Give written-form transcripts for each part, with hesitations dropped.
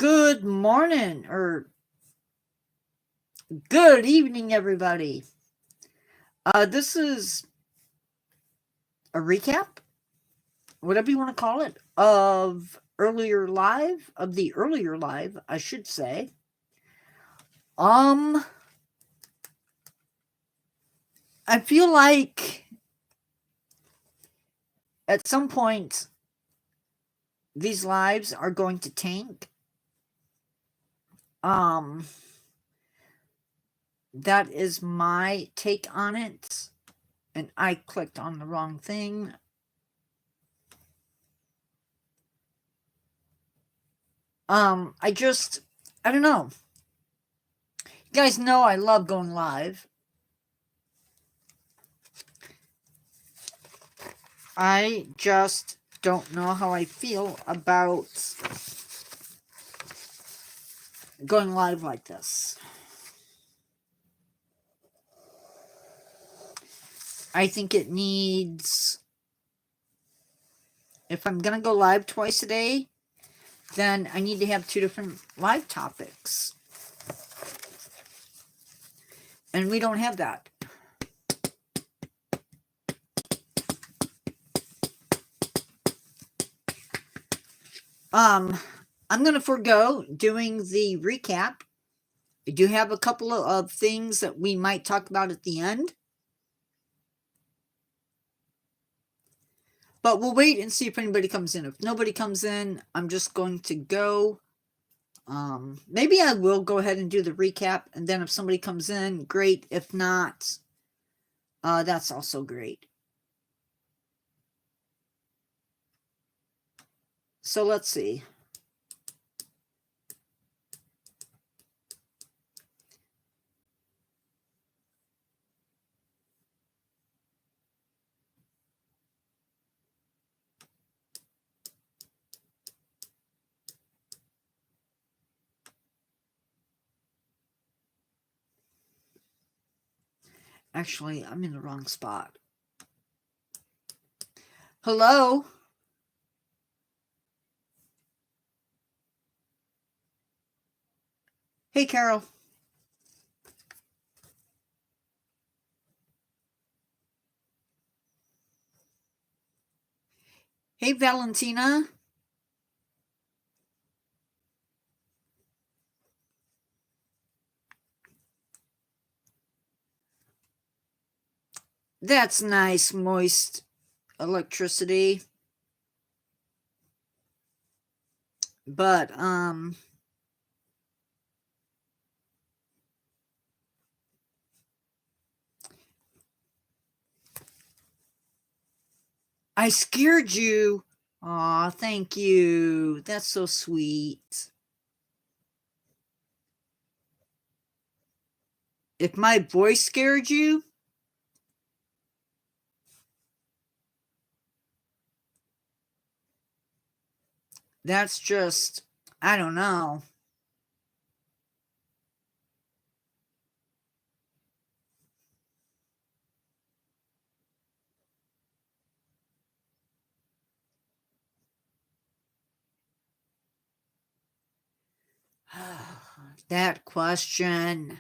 Good morning, or good evening, everybody. This is a recap, whatever you want to call it, of the earlier live, I should say. I feel like at some point these lives are going to tank. That is my take on it. And I clicked on the wrong thing. I don't know. You guys know I love going live. I just don't know how I feel about going live like this. I think it needs, if I'm going to go live twice a day, then I need to have 2 different live topics. And we don't have that. I'm going to forego doing the recap. I do have a couple of things that we might talk about at the end. But we'll wait and see if anybody comes in. If nobody comes in, I'm just going to go. Maybe I will go ahead and do the recap. And then if somebody comes in, great. If not, that's also great. So let's see. Actually, I'm in the wrong spot. Hello? Hey, Carol. Hey, Valentina. That's nice, moist electricity. But, I scared you. Aw, thank you. That's so sweet. If my voice scared you, that's just, I don't know. That question.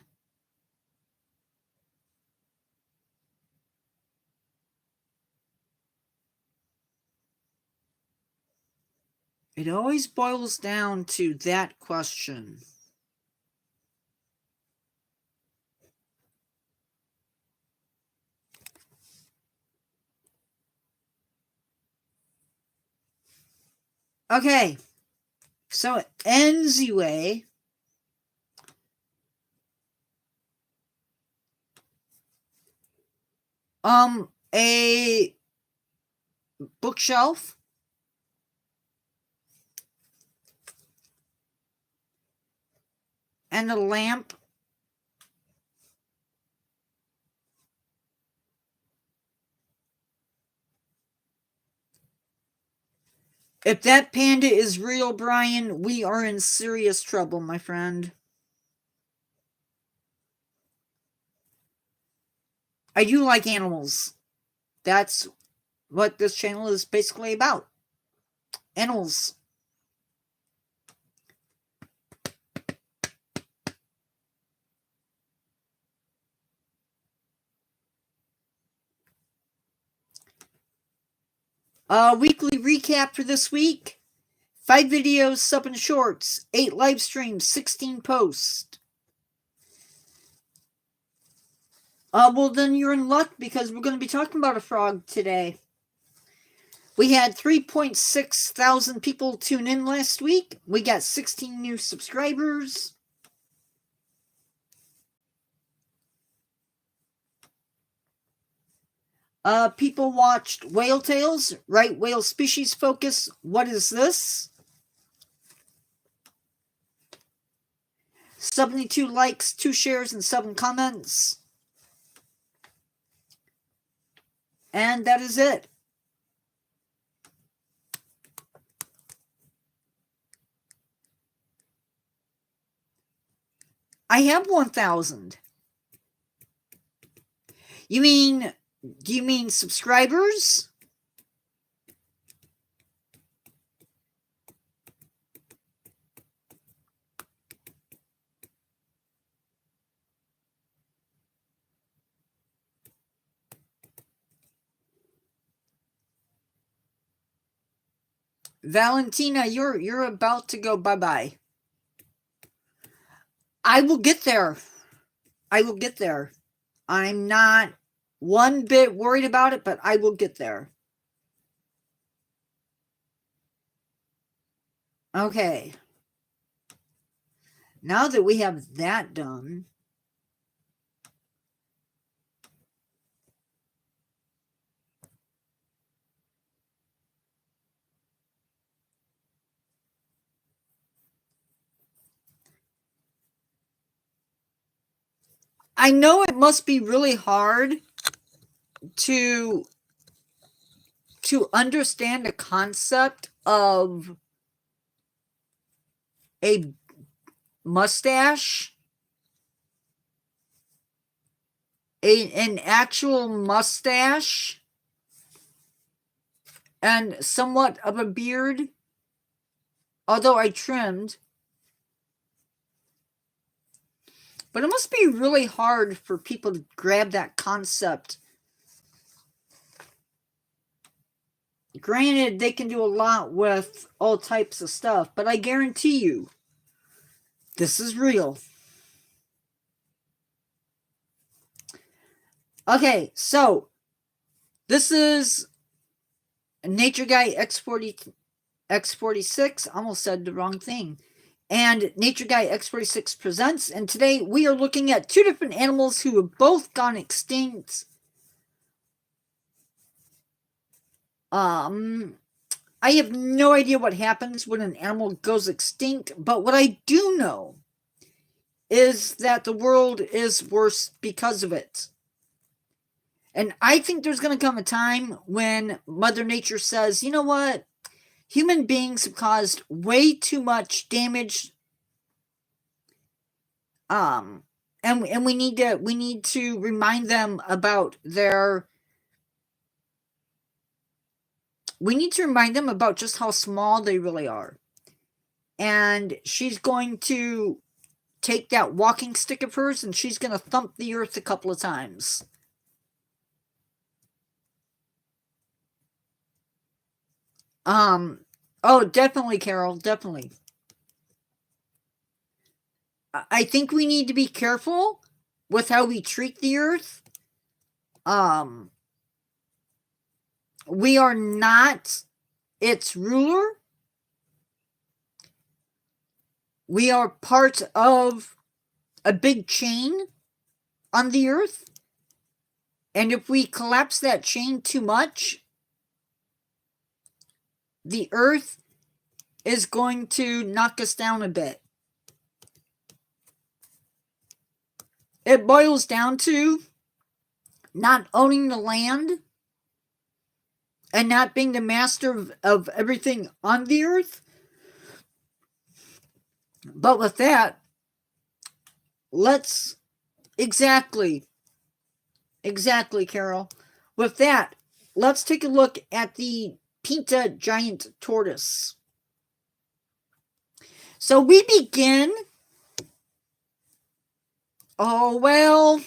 It always boils down to that question. Okay. So, anyway, a bookshelf and a lamp if that panda is real, Brian, we are in serious trouble, my friend. I do like animals. That's what this channel is basically about. Animals. Weekly recap for this week. 5 videos, 7 shorts, 8 live streams, 16 posts. Well, then you're in luck because we're going to be talking about a frog today. We had 3.6 thousand people tune in last week. We got 16 new subscribers. People watched Whale Tales, Right Whale Species Focus, What Is This? 72 likes, 2 shares, and 7 comments. And that is it. I have 1,000. Do you mean subscribers? Valentina, you're about to go bye-bye. I will get there. I will get there. I'm not one bit worried about it, but I will get there. Okay. Now that we have that done, I know it must be really hard to understand the concept of a mustache, an actual mustache, and somewhat of a beard, although I trimmed. But it must be really hard for people to grab that concept. Granted, they can do a lot with all types of stuff, but I guarantee you, this is real. Okay, so this is Nature Guy X46. Almost said the wrong thing. And Nature Guy X46 presents, and today we are looking at 2 different animals who have both gone extinct. I have no idea what happens when an animal goes extinct, but what I do know is that the world is worse because of it. And I think there's going to come a time when Mother Nature says, you know what? Human beings have caused way too much damage. And we need to remind them about we need to remind them about just how small they really are. And she's going to take that walking stick of hers and she's going to thump the earth a couple of times. Oh, definitely, Carol, definitely. I think we need to be careful with how we treat the earth. We are not its ruler. We are part of a big chain on the earth. And if we collapse that chain too much, the earth is going to knock us down a bit. It boils down to not owning the land and not being the master of everything on the earth. But with that, let's... Exactly, Carol. With that, let's take a look at the Pinta giant tortoise. So we begin... Oh, well,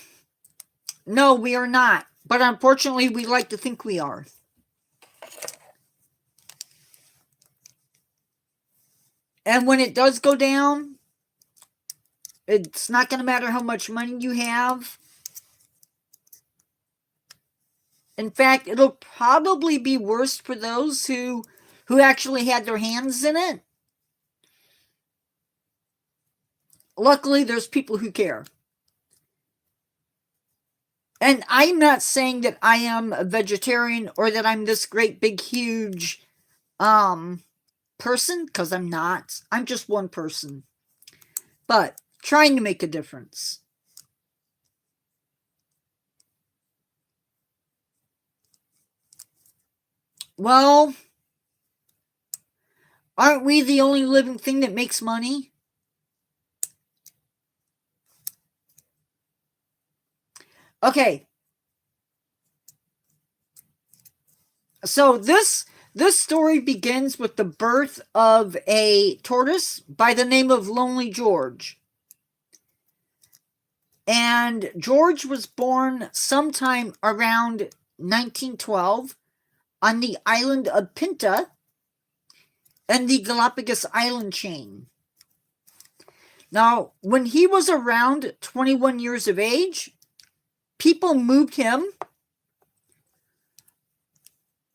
no, we are not. But unfortunately, we like to think we are. And when it does go down, it's not going to matter how much money you have. In fact, it'll probably be worse for those who actually had their hands in it. Luckily, there's people who care. And I'm not saying that I am a vegetarian or that I'm this great big huge person, because I'm not. I'm just one person. But trying to make a difference. Well, aren't we the only living thing that makes money? Okay. So this story begins with the birth of a tortoise by the name of Lonely George. And George was born sometime around 1912 on the island of Pinta and the Galapagos island chain. Now, when he was around 21 years of age, people moved him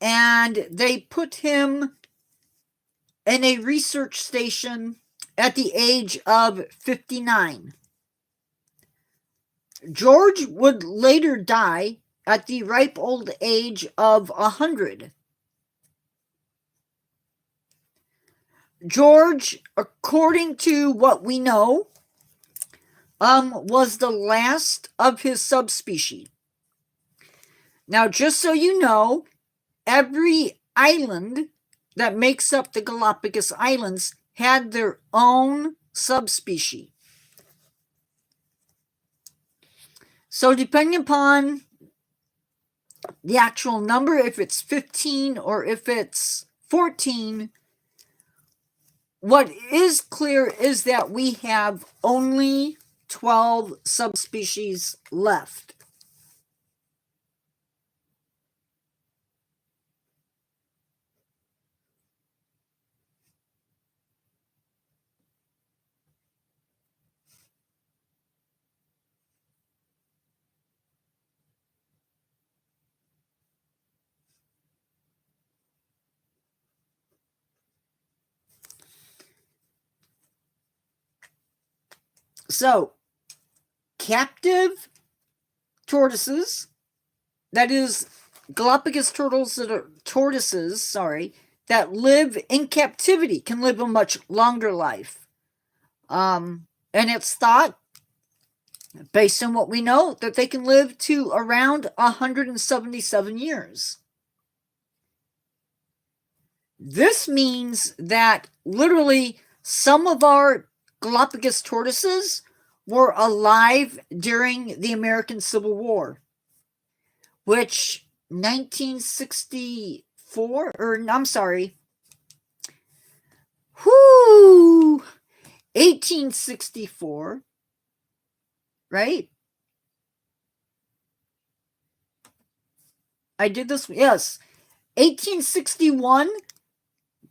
and they put him in a research station at the age of 59. George would later die at the ripe old age of 100. George, according to what we know, was the last of his subspecies. Now, just so you know, every island that makes up the Galapagos Islands had their own subspecies. So depending upon the actual number, if it's 15 or if it's 14, what is clear is that we have only 12 subspecies left. So, captive tortoises, that is, Galapagos tortoises, that live in captivity can live a much longer life. And it's thought, based on what we know, that they can live to around 177 years. This means that literally some of our Galapagos tortoises were alive during the American Civil War, which 1964, or I'm sorry, 1864, right? I did this, yes, 1861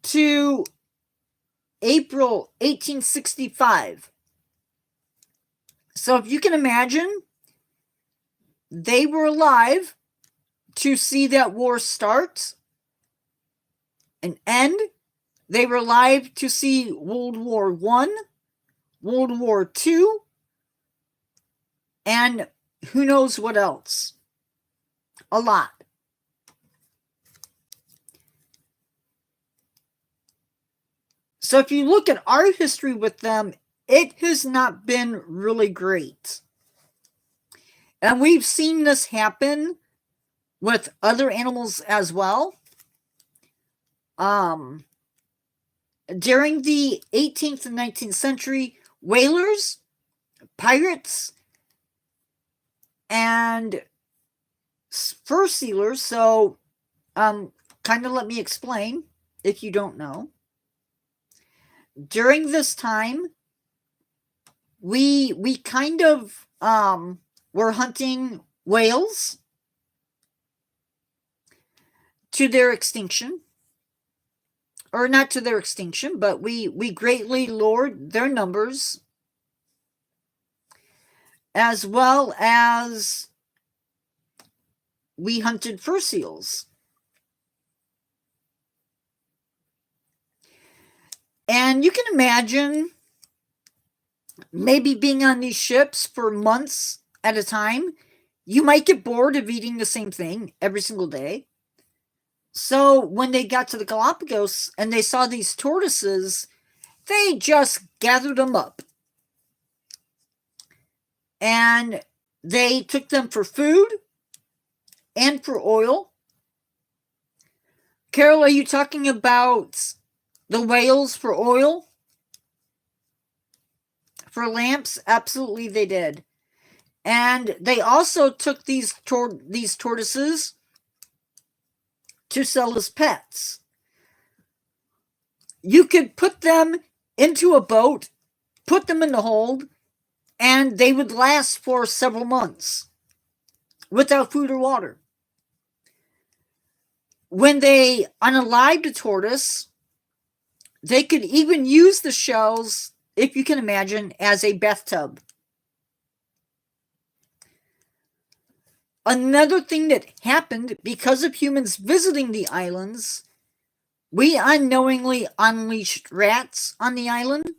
to April 1865. So if you can imagine, they were alive to see that war start and end. They were alive to see World War I, World War II, and who knows what else. A lot. So if you look at our history with them, it has not been really great. And we've seen this happen with other animals as well. During the 18th and 19th century, whalers, pirates, and fur sealers, so kind of let me explain if you don't know. During this time, we kind of were hunting whales to their extinction. or not to their extinction, but we greatly lowered their numbers, as well as we hunted fur seals. And you can imagine maybe being on these ships for months at a time. You might get bored of eating the same thing every single day. So when they got to the Galapagos and they saw these tortoises, they just gathered them up. And they took them for food and for oil. Carol, are you talking about the whales for oil? For lamps? Absolutely they did. And they also took these tortoises to sell as pets. You could put them into a boat, put them in the hold, and they would last for several months without food or water. When they unalived a tortoise, they could even use the shells, if you can imagine, as a bathtub. Another thing that happened because of humans visiting the islands, we unknowingly unleashed rats on the island.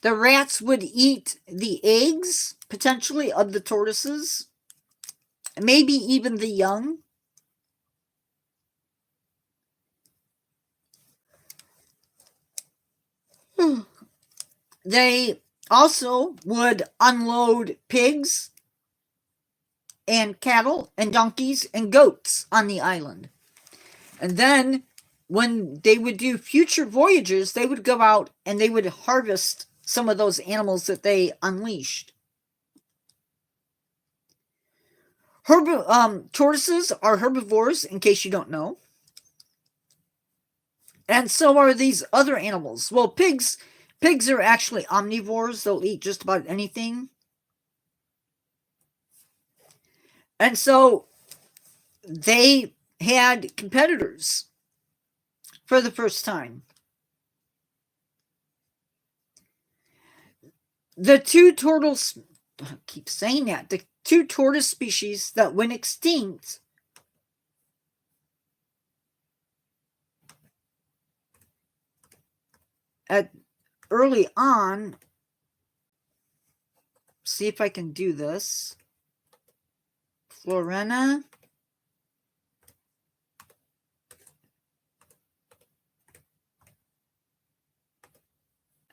The rats would eat the eggs, potentially, of the tortoises, maybe even the young. They also would unload pigs and cattle and donkeys and goats on the island. And then when they would do future voyages, they would go out and they would harvest some of those animals that they unleashed. Tortoises are herbivores, in case you don't know. And so are these other animals. Well, pigs are actually omnivores. They'll eat just about anything. And so they had competitors for the first time. The two tortoise, I keep saying that, the two tortoise species that went extinct early on, see if I can do this. Florena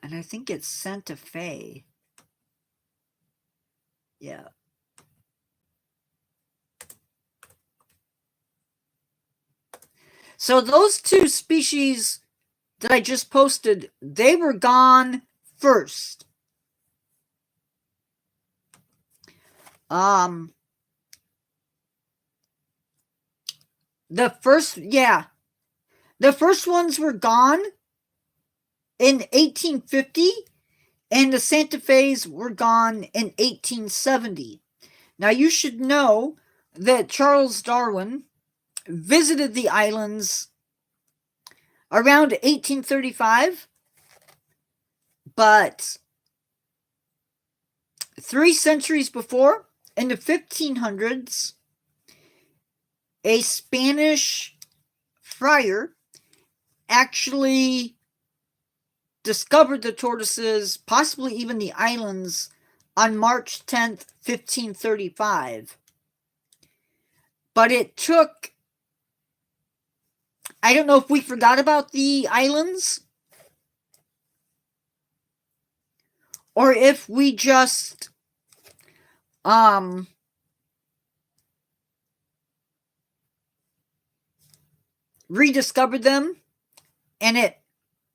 and I think it's Santa Fe. Yeah. So those two species that I just posted, they were gone first. The first ones were gone in 1850, and the Santa Fe's were gone in 1870. Now, you should know that Charles Darwin visited the islands around 1835, but 3 centuries before, in the 1500s, a Spanish friar actually discovered the tortoises, possibly even the islands, on March 10th, 1535. But it took, I don't know if we forgot about the islands, or if we just rediscovered them, and it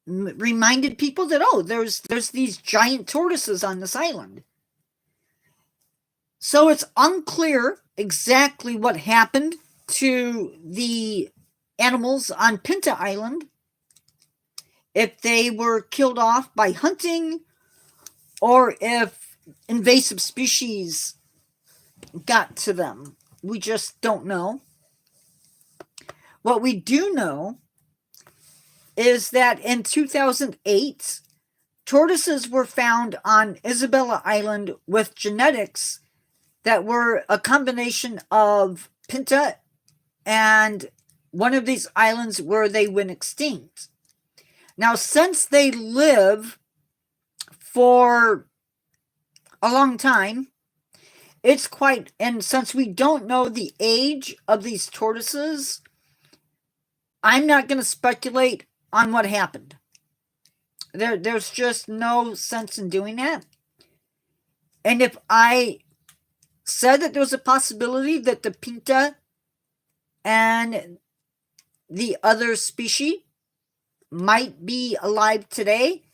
reminded people that, oh, there's these giant tortoises on this island. So it's unclear exactly what happened to the animals on Pinta Island, if they were killed off by hunting, or if invasive species got to them. We just don't know. What we do know is that in 2008, tortoises were found on Isabella Island with genetics that were a combination of Pinta and one of these islands where they went extinct. Now, since they live for a long time, it's quite, and since we don't know the age of these tortoises, I'm not going to speculate on what happened. There's just no sense in doing that. And if I said that there was a possibility that the Pinta and the other species might be alive today,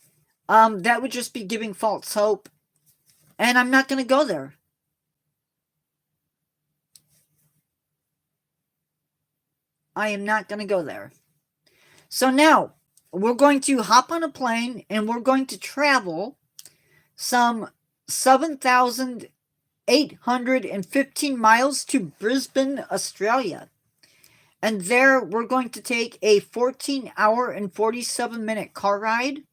that would just be giving false hope. And I'm not going to go there. I am not going to go there. So now, we're going to hop on a plane and we're going to travel some 7,815 miles to Brisbane, Australia. And there we're going to take a 14-hour and 47-minute car ride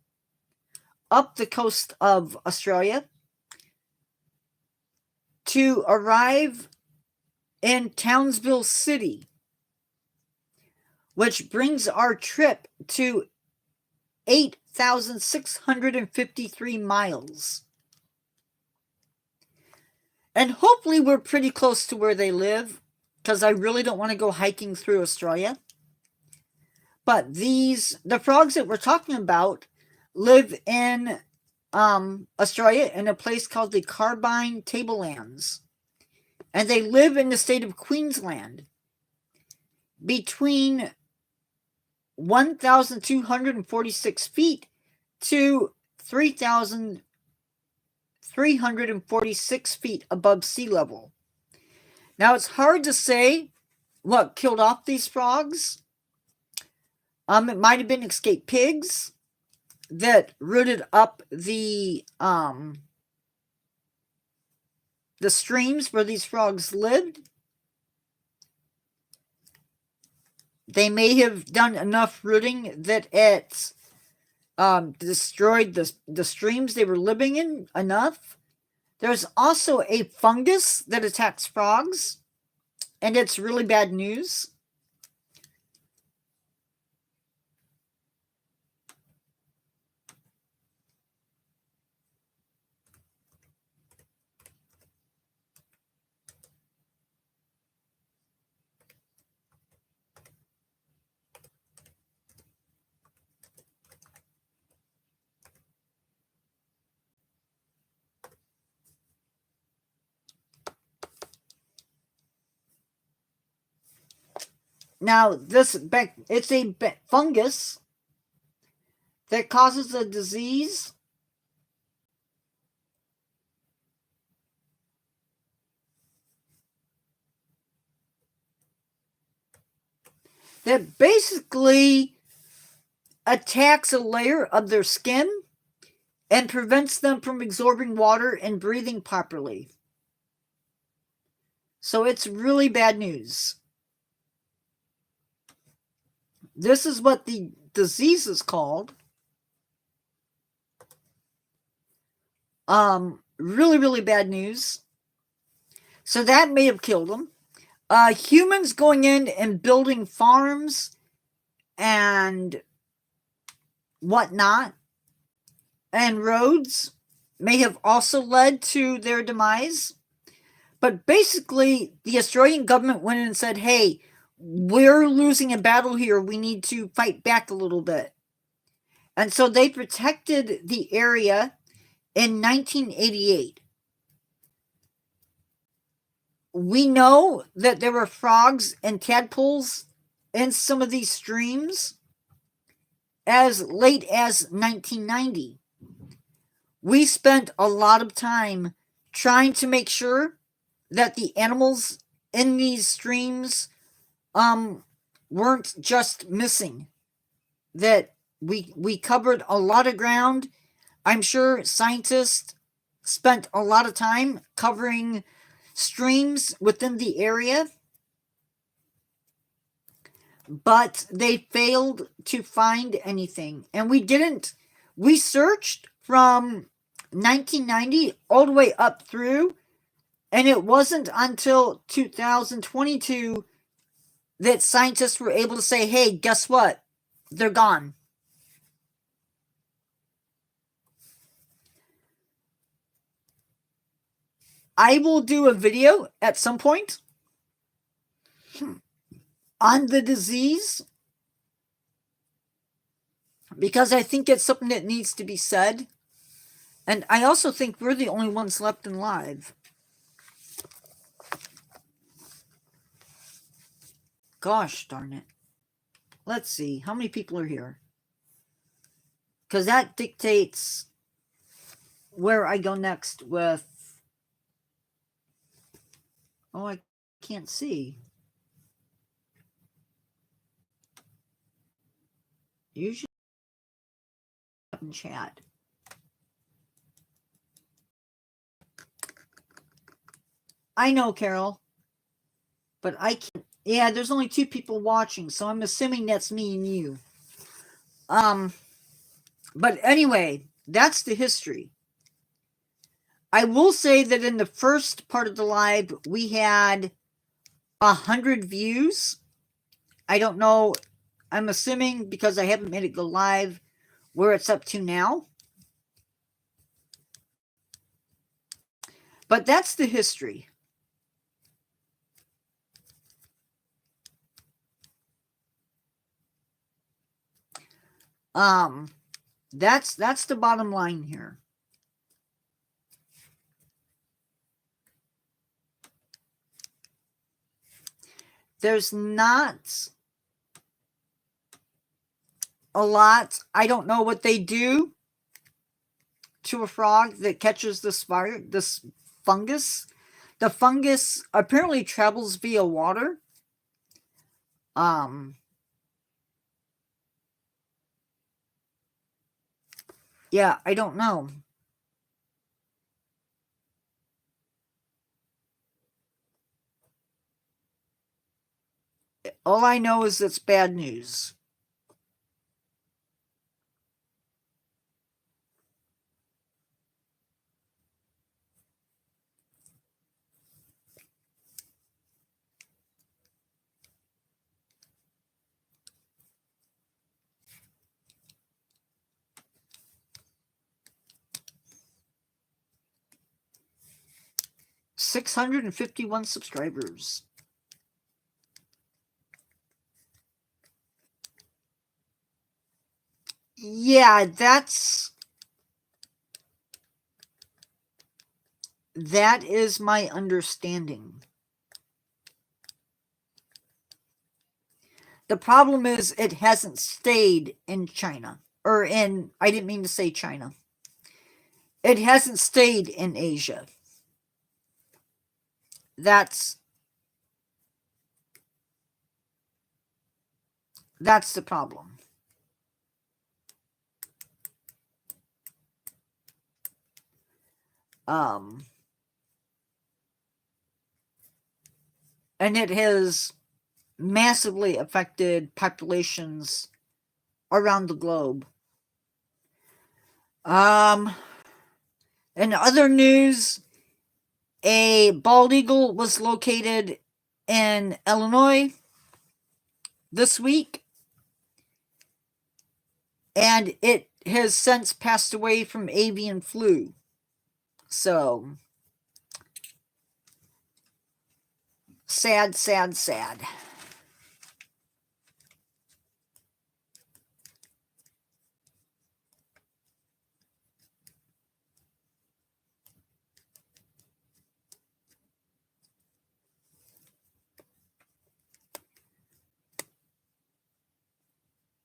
up the coast of Australia to arrive in Townsville City, which brings our trip to 8,653 miles. And hopefully we're pretty close to where they live, because I really don't want to go hiking through Australia. But the frogs that we're talking about live in Australia in a place called the Carbine Tablelands. And they live in the state of Queensland between 1,246 feet to 3,346 feet above sea level. Now, it's hard to say what killed off these frogs. It might have been escaped pigs that rooted up the streams where these frogs lived. They may have done enough rooting that it destroyed the streams they were living in enough. There's also a fungus that attacks frogs, and it's really bad news. Now, it's a fungus that causes a disease that basically attacks a layer of their skin and prevents them from absorbing water and breathing properly. So it's really bad news. This is what the disease is called. Really, really bad news. So that may have killed them. Humans going in and building farms and whatnot and roads may have also led to their demise. But basically, the Australian government went in and said, hey, we're losing a battle here. We need to fight back a little bit. And so they protected the area in 1988. We know that there were frogs and tadpoles in some of these streams as late as 1990. We spent a lot of time trying to make sure that the animals in these streams weren't just missing, that we covered a lot of ground. I'm sure scientists spent a lot of time covering streams within the area. but they failed to find anything. And we searched from 1990 all the way up through, and it wasn't until 2022 that scientists were able to say, hey, guess what? They're gone. I will do a video at some point on the disease, because I think it's something that needs to be said. And I also think we're the only ones left alive. Gosh darn it. Let's see. How many people are here? Because that dictates where I go next with... Oh, I can't see. Usually in chat. I know, Carol. But I can't... Yeah, there's only 2 people watching, so I'm assuming that's me and you. But anyway, that's the history. I will say that in the first part of the live, we had 100 views. I don't know. I'm assuming, because I haven't made it go live, where it's up to now. But that's the history. That's the bottom line here. There's not a lot. I don't know what they do to a frog that catches this fungus. The fungus apparently travels via water. Yeah, I don't know. All I know is it's bad news. $651 subscribers. Yeah, that is my understanding. The problem is it hasn't stayed in China. Or in, I didn't mean to say China. It hasn't stayed in Asia. That's the problem. And it has massively affected populations around the globe. In other news, a bald eagle was located in Illinois this week, and it has since passed away from avian flu. So, sad, sad, sad.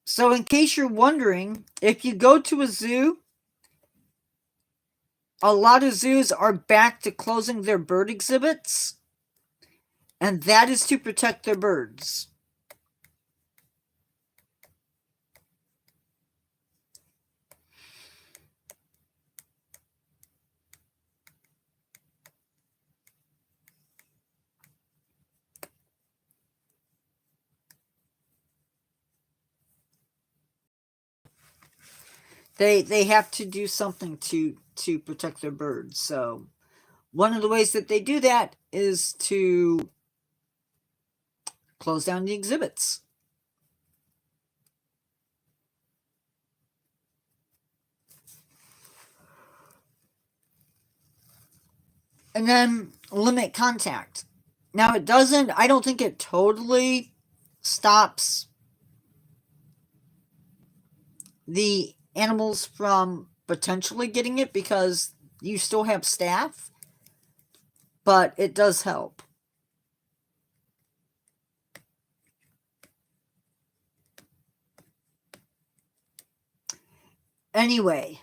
So in case you're wondering, if you go to a zoo, a lot of zoos are back to closing their bird exhibits, and that is to protect their birds. They have to do something to protect their birds. So one of the ways that they do that is to close down the exhibits. And then limit contact. Now it doesn't, I don't think it totally stops the animals from potentially getting it because you still have staff, but it does help. Anyway,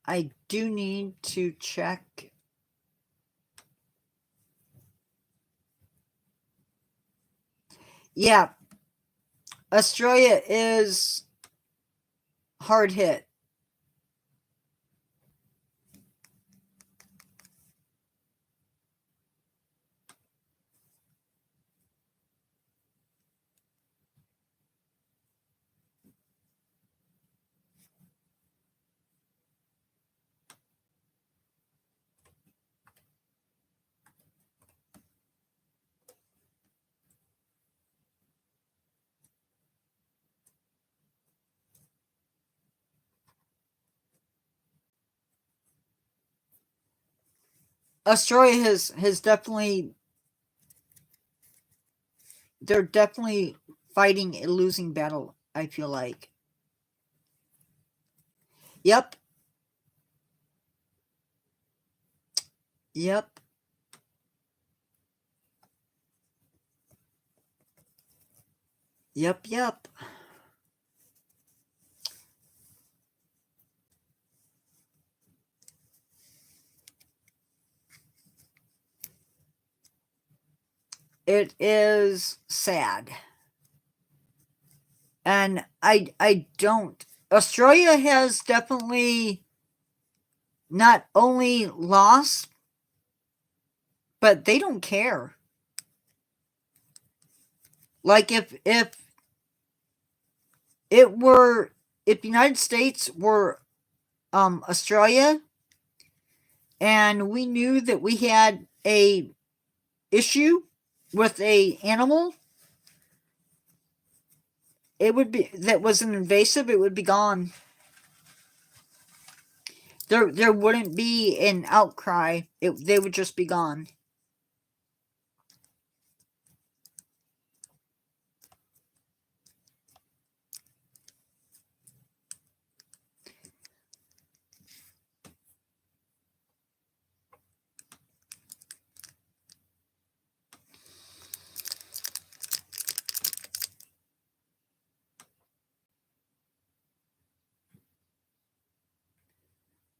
I do need to check. Yeah, Australia is hard hit. Australia has definitely, they're definitely fighting a losing battle, I feel like. Yep. Yep. Yep, yep. It is sad. And I don't. Australia has definitely not only lost, but they don't care. Like if it were, if the United States were Australia, and we knew that we had a issue with a animal, it would be, that was an invasive, it would be gone. There wouldn't be an outcry. They would just be gone.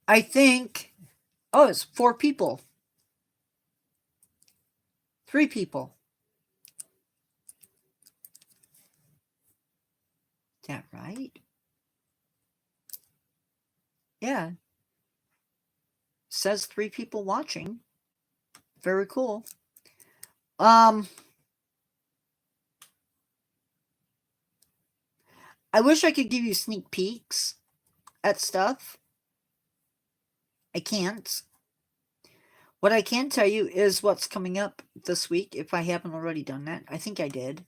I think, oh, it's 4 people. 3 people. Is that right? Yeah. Says 3 people watching. Very cool. I wish I could give you sneak peeks at stuff. I can't. What I can tell you is what's coming up this week, if I haven't already done that. I think I did.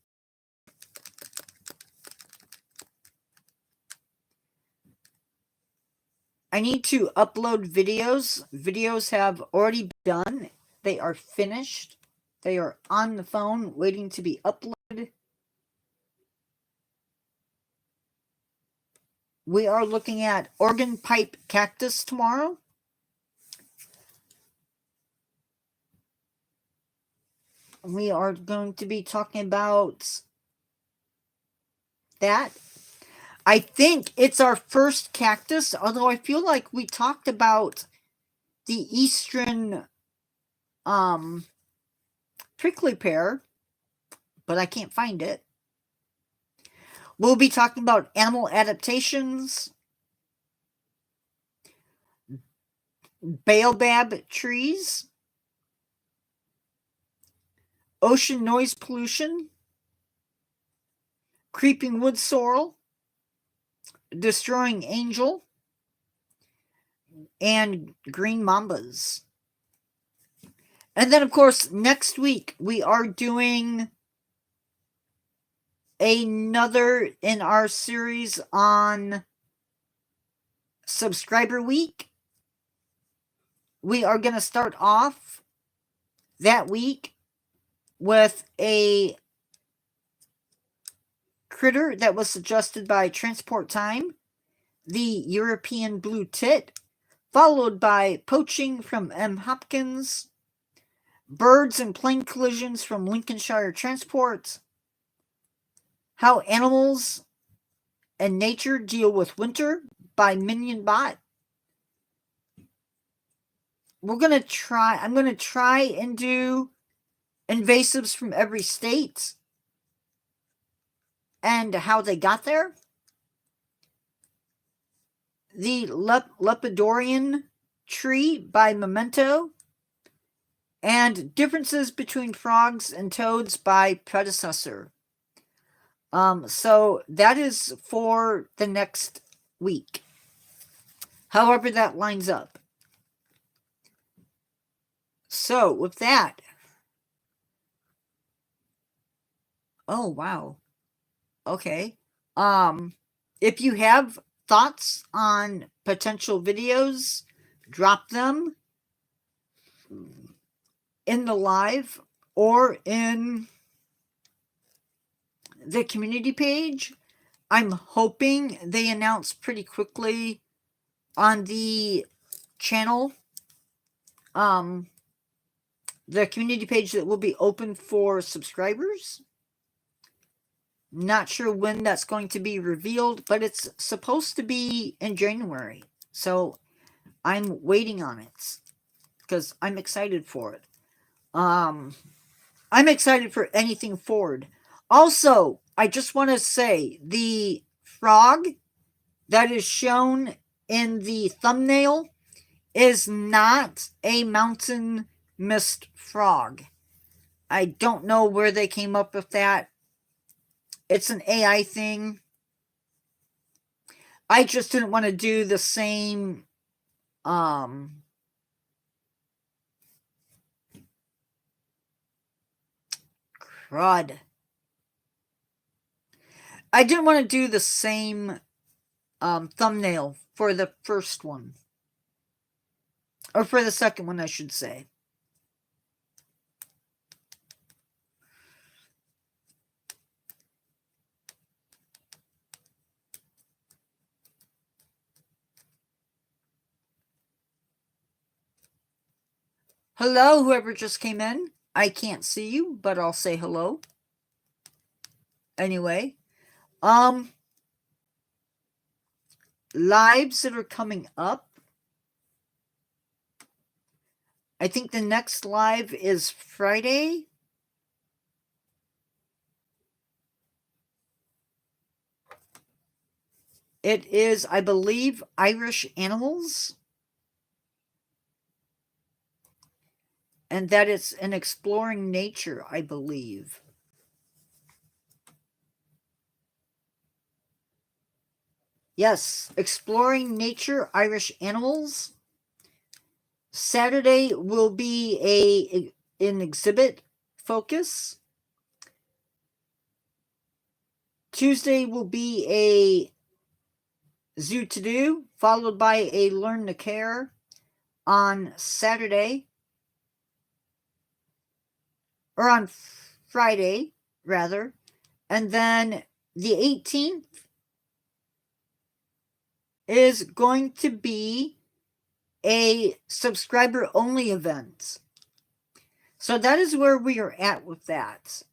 I need to upload videos. Videos have already been done. They are finished. They are on the phone waiting to be uploaded. We are looking at organ pipe cactus tomorrow. We are going to be talking about that. I think it's our first cactus, although I feel like we talked about the eastern prickly pear, but I can't find it. We'll be talking about animal adaptations, baobab trees, ocean noise pollution, creeping wood sorrel, destroying angel, and green mambas. And then, of course, next week we are doing another in our series on subscriber week. We are going to start off that week with a critter that was suggested by Transport Time, the European blue tit, followed by poaching from M. Hopkins, birds and plane collisions from Lincolnshire Transport, how animals and nature deal with winter by Minion Bot. I'm going to try and do invasives from every state and how they got there. The Lepidorian tree by Memento, and differences between frogs and toads by Predecessor. So that is for the next week. However that lines up. So with that, oh wow. Okay. If you have thoughts on potential videos, drop them in the live or in the community page. I'm hoping they announce pretty quickly on the channel, the community page that will be open for subscribers. Not sure when that's going to be revealed, but it's supposed to be in January. So I'm waiting on it because I'm excited for it. I'm excited for anything Ford. Also, I just want to say the frog that is shown in the thumbnail is not a mountain mist frog. I don't know where they came up with that. It's an AI thing. I just didn't want to do the same crud. I didn't want to do the same thumbnail for the first one. Or for the second one, I should say. Hello, whoever just came in. I can't see you, but I'll say hello. Anyway, lives that are coming up. I think the next live is Friday. It is, I believe, Irish animals. And that it's an exploring nature, I believe. Yes, exploring nature, Irish animals. Saturday will be an exhibit focus. Tuesday will be a zoo to do, followed by a learn to care on Saturday. Or on Friday, rather. And then the 18th is going to be a subscriber-only event. So that is where we are at with that.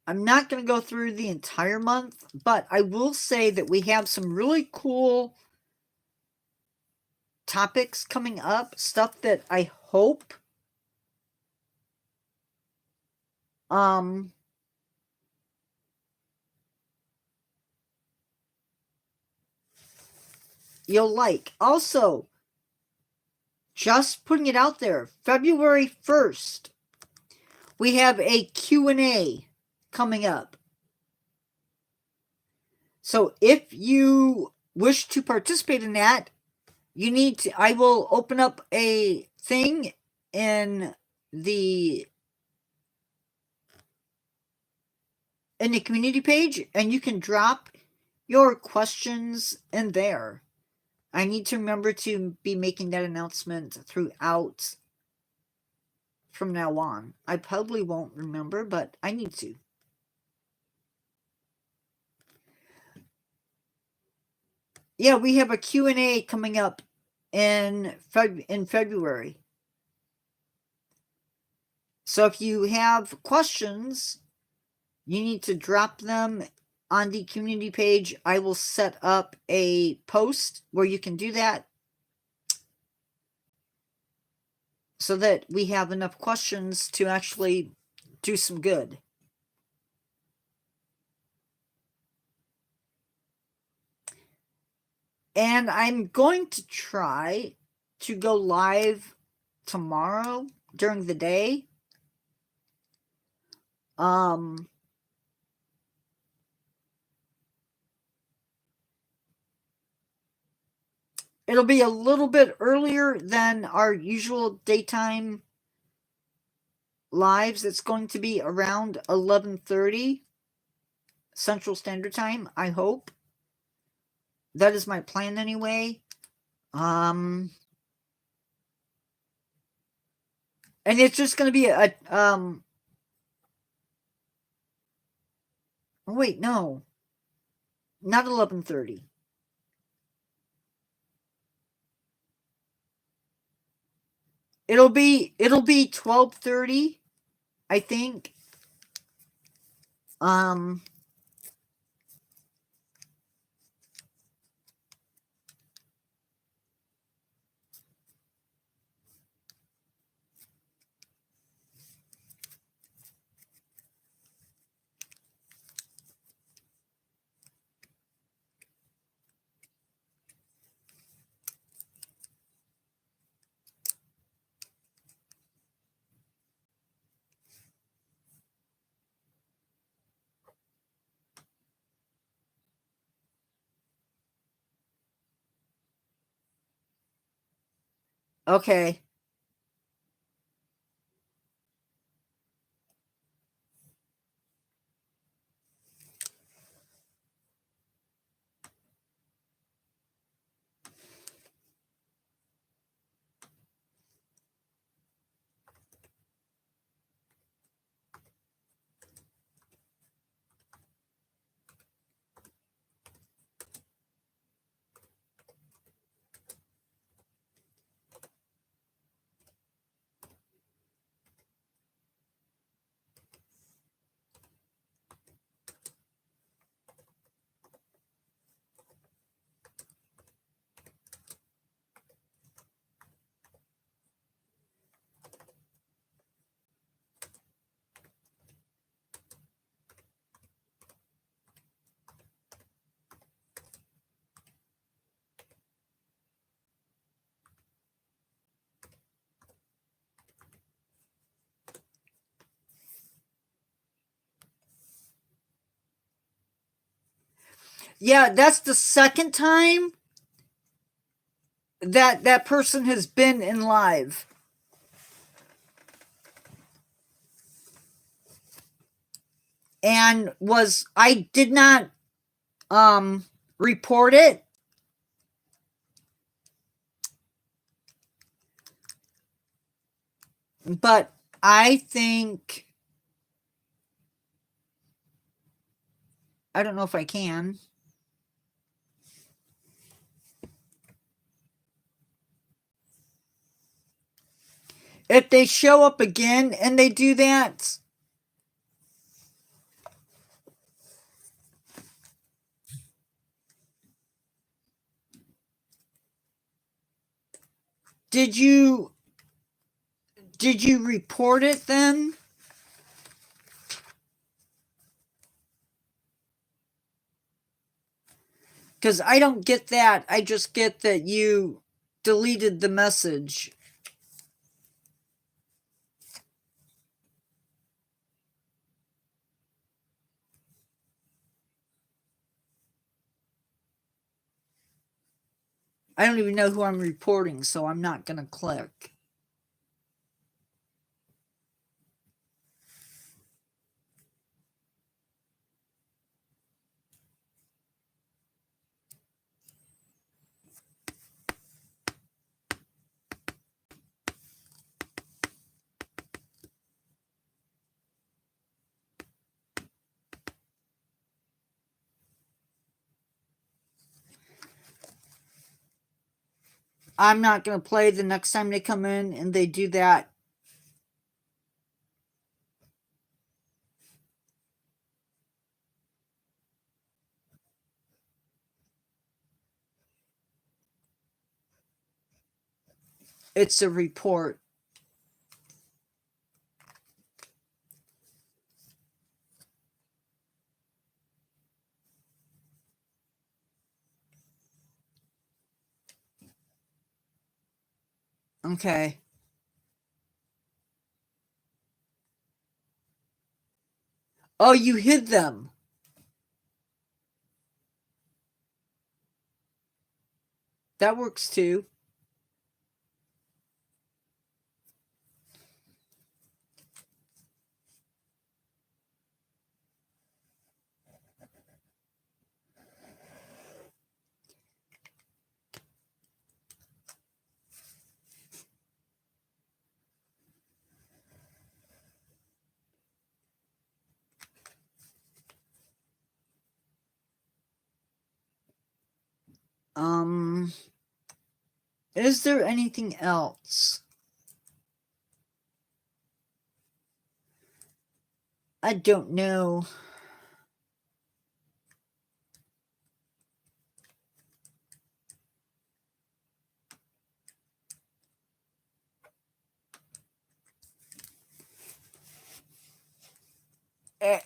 I'm not going to go through the entire month, but I will say that we have some really cool topics coming up, stuff that I hope you'll like. Also, Just putting it out there. February 1st, we have a Q&A coming up. So if you wish to participate in that, you need to, I will open up a thing in the community page, and you can drop your questions in there. I need to remember to be making that announcement throughout from now on. I probably won't remember, but I need to. Yeah, we have a Q&A coming up in February. So if you have questions, you need to drop them on the community page. I will set up a post where you can do that so that we have enough questions to actually do some good. And I'm going to try to go live tomorrow during the day. It'll be a little bit earlier than our usual daytime lives. It's going to be around 11:30 Central Standard Time, I hope. That is my plan anyway. And it's just going to be a oh, wait, no. Not 11:30. It'll be 12:30, I think. Okay. Yeah, that's the second time that person has been in live. And I did not report it. But I think, I don't know if I can. If they show up again and they do that, did you report it then? Because I don't get that. I just get that you deleted the message. I don't even know who I'm reporting, so I'm not going to click. I'm not going to play the next time they come in and they do that. It's a report. Okay. Oh, you hid them. That works too. Is there anything else? I don't know.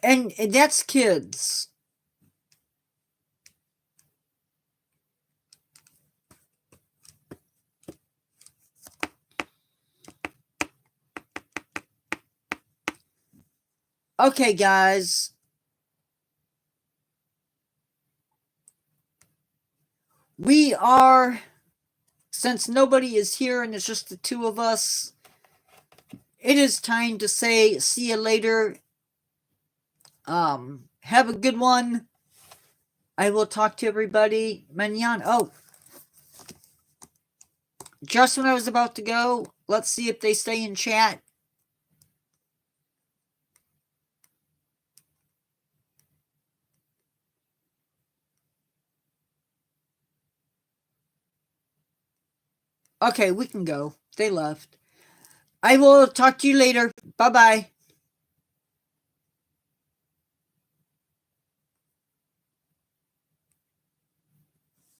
And that's kids. Okay, guys. We are, since nobody is here and it's just the two of us, it is time to say see you later. Have a good one. I will talk to everybody mañana. Oh, just when I was about to go, let's see if they stay in chat. Okay, we can go. They left. I will talk to you later. Bye-bye.